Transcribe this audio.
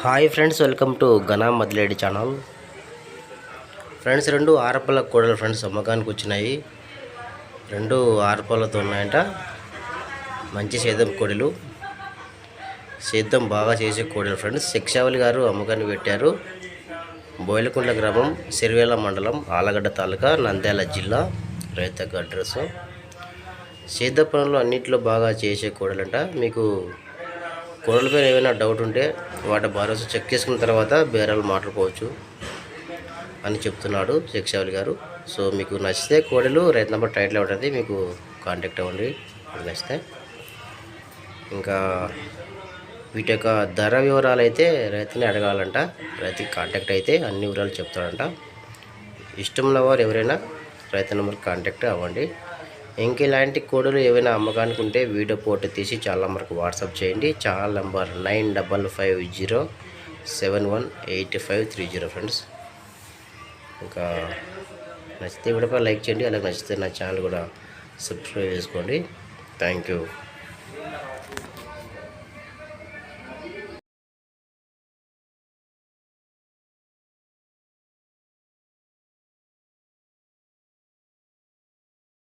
Hi friends, welcome to ఘనా మదిలేడి channel. Friends, రెండు ఆరపల్ల కోడలు ఫ్రెండ్స్ అమ్మకానికి వచ్చినాయి. రెండు ఆరపల్లతో ఉన్నాయంట. మంచి సేద్యం కోడలు, సేద్యం బాగా చేసే కోడలు ఫ్రెండ్స్. శిక్షావళి గారు అమ్మకానికి పెట్టారు. బోయలకుంట్ల గ్రామం, సిరివేల మండలం, ఆలగడ్డ తాలూకా, నంద్యాల జిల్లా. రైతు అడ్రస్. సేద్య పనులు అన్నింటిలో బాగా చేసే కోడలంట. మీకు కోడల పైన ఏమైనా డౌట్ ఉంటే వాటి భరోసా చెక్ చేసుకున్న తర్వాత బేరాలు మాట్లాడుకోవచ్చు అని చెప్తున్నాడు శిక్షావళి గారు. సో మీకు నచ్చితే కోడలు రైతు నెంబర్ టైటిల్ ఉంటుంది, మీకు కాంటాక్ట్ అవ్వండి నచ్చితే. ఇంకా వీటి యొక్క ధర వివరాలు అయితే రైతుని అడగాలంట. రైతుకి కాంటాక్ట్ అయితే అన్ని వివరాలు చెప్తాడంట. ఇష్టం ఉన్న వారు ఎవరైనా రైతు నెంబర్ కాంటాక్ట్ అవ్వండి. ఇంకెలాంటి కోడలు ఏవైనా అమ్మకానికి ఉంటే వీడియో ఫోటో తీసి ఛానల్ నెంబర్కి వాట్సాప్ చేయండి. Channel number 9550718530 friends. ఇంకా నచ్చితే వీడియోపై లైక్ చేయండి. అలాగే నచ్చితే నా ఛానల్ కూడా సబ్స్క్రైబ్ చేసుకోండి. Thank you.